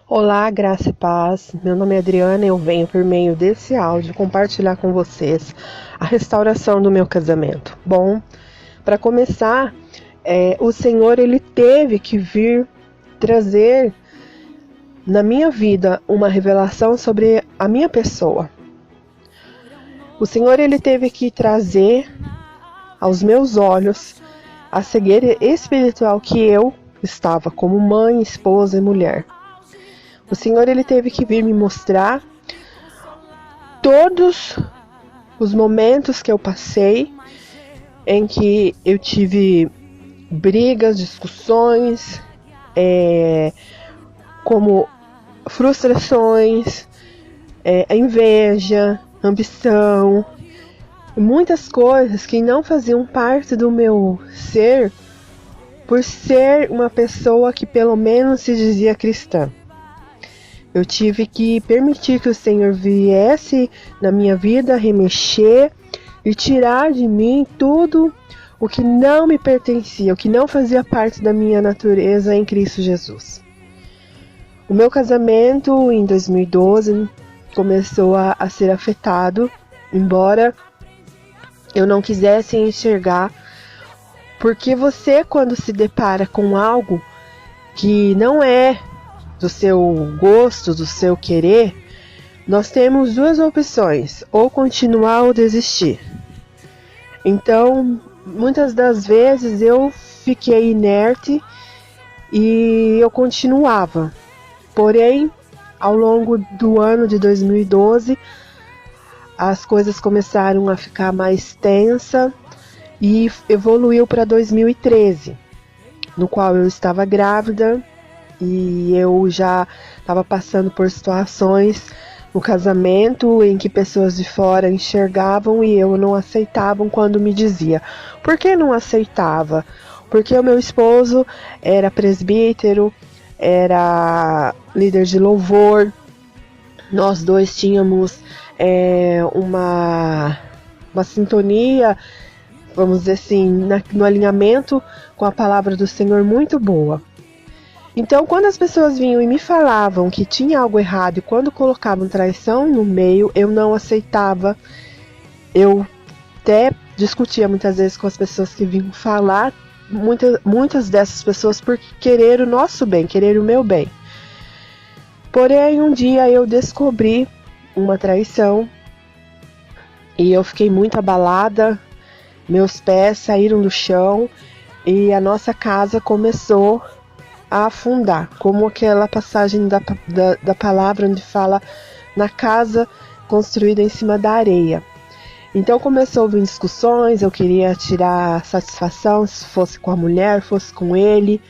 Olá, graça e paz. Meu nome é Adriana e eu venho por meio desse áudio compartilhar com vocês a restauração do meu casamento. Bom, para começar, o Senhor ele teve que vir trazer na minha vida uma revelação sobre a minha pessoa. O Senhor ele teve que trazer aos meus olhos a cegueira espiritual que eu estava como mãe, esposa e mulher. O Senhor ele teve que vir me mostrar todos os momentos que eu passei em que eu tive brigas, discussões, como frustrações, inveja, ambição, muitas coisas que não faziam parte do meu ser por ser uma pessoa que pelo menos se dizia cristã. Eu tive que permitir que o Senhor viesse na minha vida, remexer e tirar de mim tudo o que não me pertencia, o que não fazia parte da minha natureza em Cristo Jesus. O meu casamento em 2012 começou a ser afetado, embora eu não quisesse enxergar, porque você, quando se depara com algo que não é do seu gosto, do seu querer, nós temos duas opções, ou continuar ou desistir. Então, muitas das vezes eu fiquei inerte e eu continuava. Porém, ao longo do ano de 2012, as coisas começaram a ficar mais tensa e evoluiu para 2013, no qual eu estava grávida. E eu já estava passando por situações no casamento em que pessoas de fora enxergavam e eu não aceitavam quando me dizia. Por que não aceitava? Porque o meu esposo era presbítero, era líder de louvor, nós dois tínhamos uma sintonia, vamos dizer assim, no alinhamento com a palavra do Senhor muito boa. Então, quando as pessoas vinham e me falavam que tinha algo errado e quando colocavam traição no meio, eu não aceitava. Eu até discutia muitas vezes com as pessoas que vinham falar, muitas dessas pessoas por querer o nosso bem, querer o meu bem. Porém, um dia eu descobri uma traição e eu fiquei muito abalada, meus pés saíram do chão e a nossa casa começou a afundar, como aquela passagem da palavra onde fala na casa construída em cima da areia. Então começou a vir discussões, eu queria tirar satisfação, se fosse com a mulher, fosse com ele.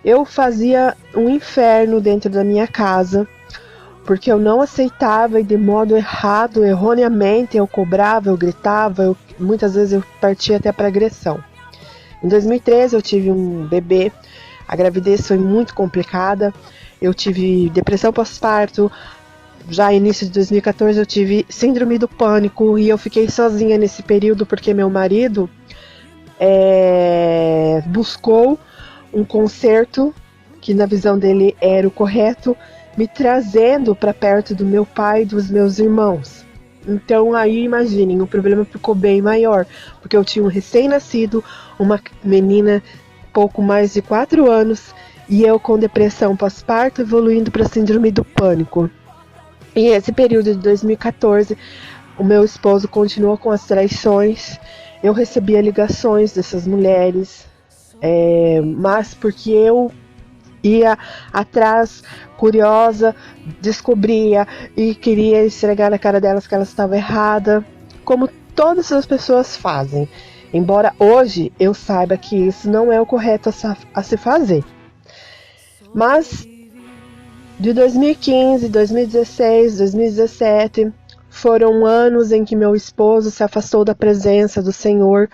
Eu fazia um inferno dentro da minha casa, porque eu não aceitava e de modo errado, erroneamente, eu cobrava, eu gritava, muitas vezes eu partia até para agressão. Em 2013 eu tive um bebê. A gravidez foi muito complicada, eu tive depressão pós-parto, já início de 2014 eu tive síndrome do pânico e eu fiquei sozinha nesse período porque meu marido buscou um conserto que na visão dele era o correto, me trazendo para perto do meu pai e dos meus irmãos. Então aí imaginem, o problema ficou bem maior, porque eu tinha um recém-nascido, uma menina pouco mais de 4 anos e eu com depressão pós-parto evoluindo para síndrome do pânico. E esse período de 2014 o meu esposo continuou com as traições, eu recebia ligações dessas mulheres, mas porque eu ia atrás, curiosa, descobria e queria esfregar na cara delas que elas estavam erradas, como todas as pessoas fazem. Embora hoje eu saiba que isso não é o correto a se fazer. Mas de 2015, 2016, 2017 foram anos em que meu esposo se afastou da presença do Senhor.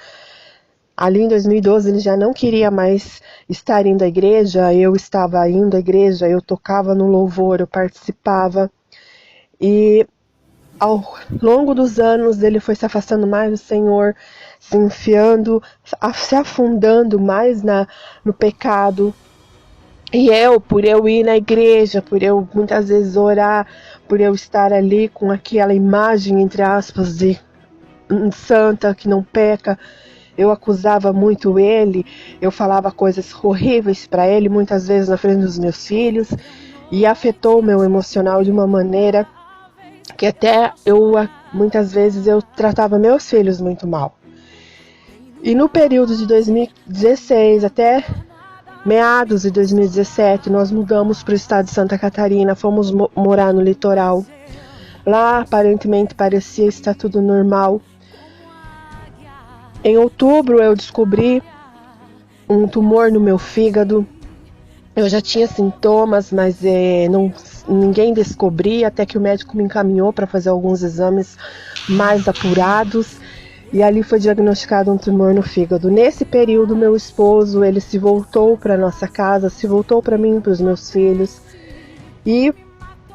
Ali em 2012 ele já não queria mais estar indo à igreja, eu estava indo à igreja, eu tocava no louvor, eu participava. E ao longo dos anos ele foi se afastando mais do Senhor, se enfiando, se afundando mais no pecado. E eu, por eu ir na igreja, por eu muitas vezes orar, por eu estar ali com aquela imagem, entre aspas, de santa que não peca, eu acusava muito ele, eu falava coisas horríveis para ele, muitas vezes na frente dos meus filhos, e afetou o meu emocional de uma maneira que até muitas vezes eu tratava meus filhos muito mal. E no período de 2016 até meados de 2017, nós mudamos para o estado de Santa Catarina, fomos morar no litoral. Lá, aparentemente, parecia estar tudo normal. Em outubro, eu descobri um tumor no meu fígado. Eu já tinha sintomas, mas ninguém descobria, até que o médico me encaminhou para fazer alguns exames mais apurados. E ali foi diagnosticado um tumor no fígado. Nesse período, meu esposo, ele se voltou para nossa casa, se voltou para mim, para os meus filhos. E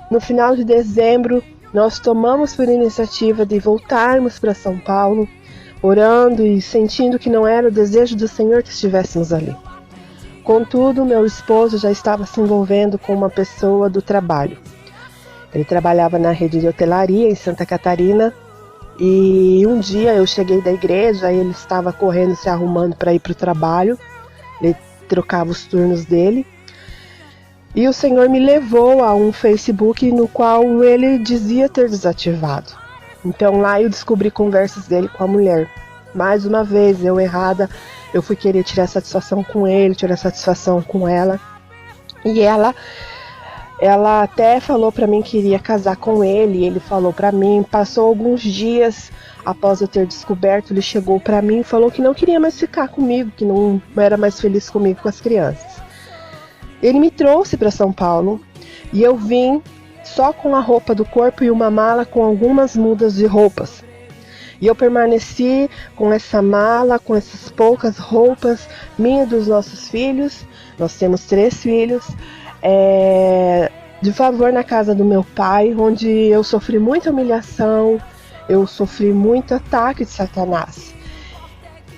no final de dezembro, nós tomamos por iniciativa de voltarmos para São Paulo, orando e sentindo que não era o desejo do Senhor que estivéssemos ali. Contudo, meu esposo já estava se envolvendo com uma pessoa do trabalho. Ele trabalhava na rede de hotelaria em Santa Catarina. E um dia eu cheguei da igreja e ele estava correndo, se arrumando para ir para o trabalho. Ele trocava os turnos dele. E o Senhor me levou a um Facebook no qual ele dizia ter desativado. Então lá eu descobri conversas dele com a mulher. Mais uma vez, eu errada, eu fui querer tirar satisfação com ele, tirar satisfação com ela. E ela até falou para mim que iria casar com ele, ele falou para mim, passou alguns dias após eu ter descoberto, ele chegou para mim e falou que não queria mais ficar comigo, que não era mais feliz comigo com as crianças. Ele me trouxe para São Paulo e eu vim só com a roupa do corpo e uma mala com algumas mudas de roupas. E eu permaneci com essa mala, com essas poucas roupas, minha e dos nossos filhos, nós temos 3 filhos, de favor na casa do meu pai, onde eu sofri muita humilhação, eu sofri muito ataque de Satanás.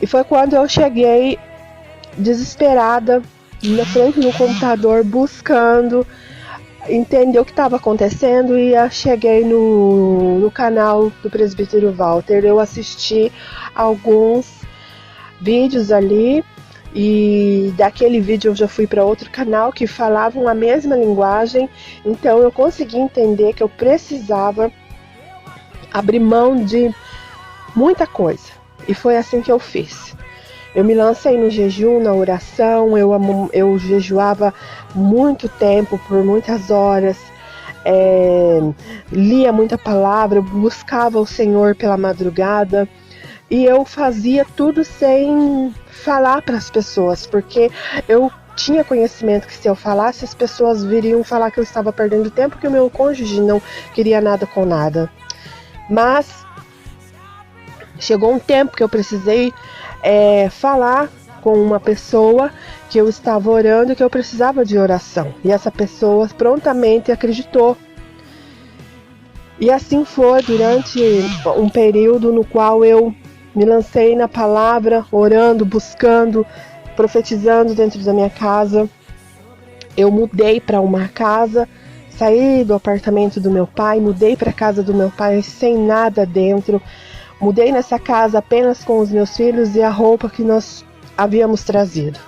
E foi quando eu cheguei desesperada na frente do computador, buscando entender o que estava acontecendo, e eu cheguei no canal do presbítero Walter. Eu assisti alguns vídeos ali, e daquele vídeo eu já fui para outro canal que falavam a mesma linguagem, então eu consegui entender que eu precisava abrir mão de muita coisa, e foi assim que eu fiz. Eu me lancei no jejum, na oração, eu jejuava muito tempo, por muitas horas, lia muita palavra, buscava o Senhor pela madrugada, e eu fazia tudo sem falar para as pessoas, porque eu tinha conhecimento que se eu falasse, as pessoas viriam falar que eu estava perdendo tempo, que o meu cônjuge não queria nada com nada. Mas chegou um tempo que eu precisei falar com uma pessoa que eu estava orando, que eu precisava de oração. E essa pessoa prontamente acreditou. E assim foi durante um período no qual eu me lancei na palavra, orando, buscando, profetizando dentro da minha casa. Eu mudei para uma casa, saí do apartamento do meu pai, mudei para a casa do meu pai sem nada dentro. Mudei nessa casa apenas com os meus filhos e a roupa que nós havíamos trazido.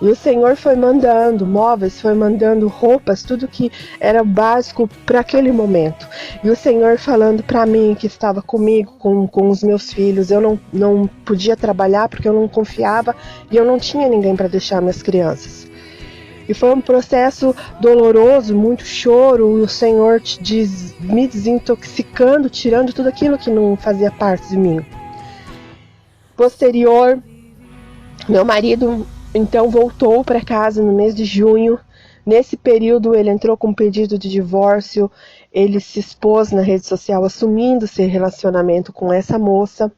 E o Senhor foi mandando móveis, foi mandando roupas, tudo que era básico para aquele momento. E o Senhor falando para mim que estava comigo, com os meus filhos. Eu não podia trabalhar porque eu não confiava e eu não tinha ninguém para deixar minhas crianças. E foi um processo doloroso, muito choro, o Senhor me desintoxicando, tirando tudo aquilo que não fazia parte de mim. Posterior, meu marido então voltou para casa no mês de junho. Nesse período ele entrou com um pedido de divórcio, ele se expôs na rede social assumindo seu relacionamento com essa moça.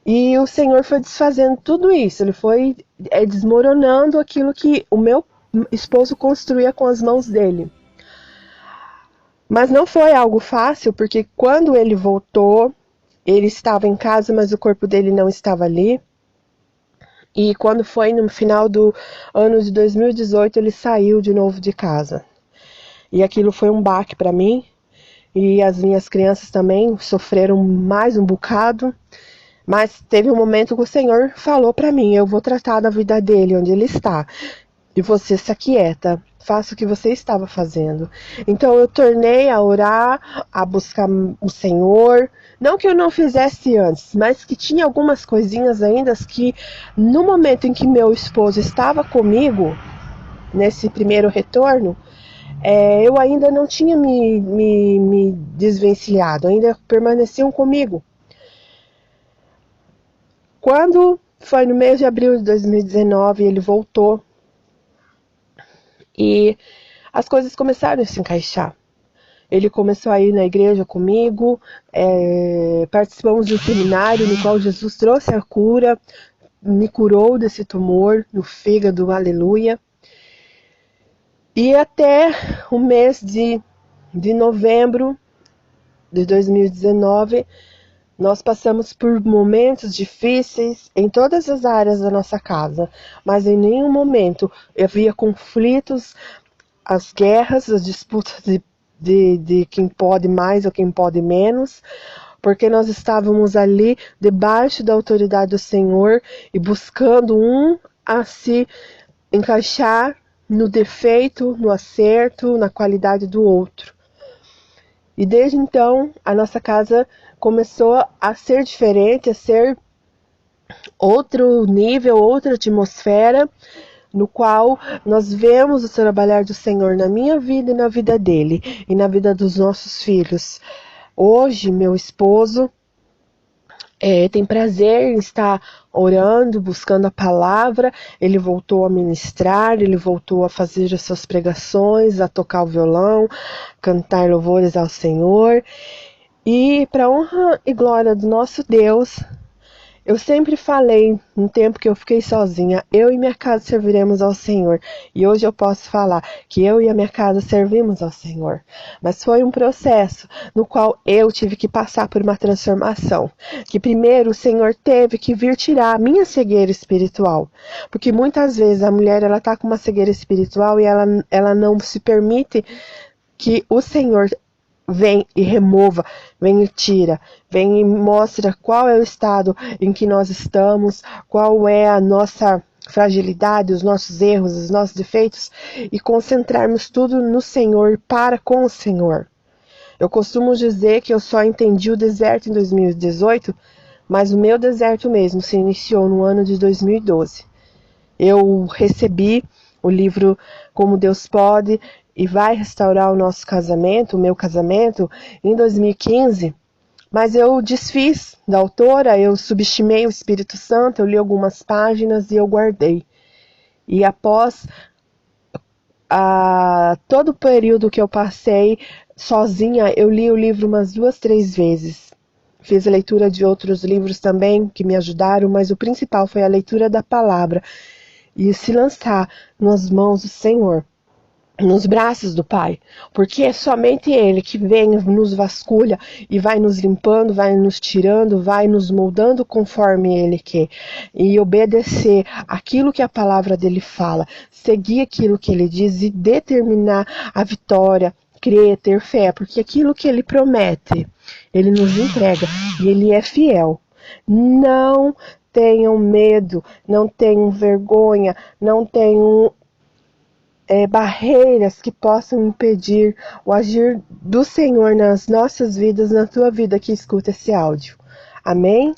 E o Senhor foi desfazendo tudo isso, ele foi desmoronando aquilo que o meu esposo construía com as mãos dele. Mas não foi algo fácil, porque quando ele voltou, ele estava em casa, mas o corpo dele não estava ali. E quando foi no final do ano de 2018, ele saiu de novo de casa. E aquilo foi um baque para mim. E as minhas crianças também sofreram mais um bocado. Mas teve um momento que o Senhor falou para mim: eu vou tratar da vida dele onde ele está. E você se aquieta, faça o que você estava fazendo. Então eu tornei a orar, a buscar o Senhor. Não que eu não fizesse antes, mas que tinha algumas coisinhas ainda que no momento em que meu esposo estava comigo, nesse primeiro retorno, eu ainda não tinha me desvencilhado, ainda permaneciam comigo. Quando foi no mês de abril de 2019, ele voltou e as coisas começaram a se encaixar. Ele começou a ir na igreja comigo, participamos de um seminário no qual Jesus trouxe a cura, me curou desse tumor no fígado, aleluia. E até o mês de novembro de 2019, nós passamos por momentos difíceis em todas as áreas da nossa casa, mas em nenhum momento havia conflitos, as guerras, as disputas de quem pode mais ou quem pode menos, porque nós estávamos ali debaixo da autoridade do Senhor e buscando um a se encaixar no defeito, no acerto, na qualidade do outro. E desde então, a nossa casa começou a ser diferente, a ser outro nível, outra atmosfera, no qual nós vemos o trabalhar do Senhor na minha vida e na vida dele, e na vida dos nossos filhos. Hoje, meu esposo tem prazer em estar orando, buscando a palavra. Ele voltou a ministrar, ele voltou a fazer as suas pregações, a tocar o violão, cantar louvores ao Senhor. E para honra e glória do nosso Deus, eu sempre falei, no tempo que eu fiquei sozinha, eu e minha casa serviremos ao Senhor. E hoje eu posso falar que eu e a minha casa servimos ao Senhor. Mas foi um processo no qual eu tive que passar por uma transformação. Que primeiro o Senhor teve que vir tirar a minha cegueira espiritual. Porque muitas vezes a mulher ela está com uma cegueira espiritual e ela não se permite que o Senhor vem e remova, vem e tira, vem e mostra qual é o estado em que nós estamos, qual é a nossa fragilidade, os nossos erros, os nossos defeitos e concentrarmos tudo no Senhor, para com o Senhor. Eu costumo dizer que eu só entendi o deserto em 2018, mas o meu deserto mesmo se iniciou no ano de 2012. Eu recebi o livro Como Deus Pode e vai restaurar o nosso casamento, o meu casamento, em 2015, mas eu desfiz da autora, eu subestimei o Espírito Santo, eu li algumas páginas e eu guardei. E após todo o período que eu passei sozinha, eu li o livro umas 2, 3 vezes. Fiz a leitura de outros livros também que me ajudaram, mas o principal foi a leitura da palavra e se lançar nas mãos do Senhor, nos braços do Pai, porque é somente Ele que vem, nos vasculha e vai nos limpando, vai nos tirando, vai nos moldando conforme Ele quer, e obedecer aquilo que a palavra dele fala, seguir aquilo que Ele diz e determinar a vitória, crer, ter fé, porque aquilo que Ele promete, Ele nos entrega e Ele é fiel. Não tenham medo, não tenham vergonha, não tenham barreiras que possam impedir o agir do Senhor nas nossas vidas, na tua vida que escuta esse áudio. Amém?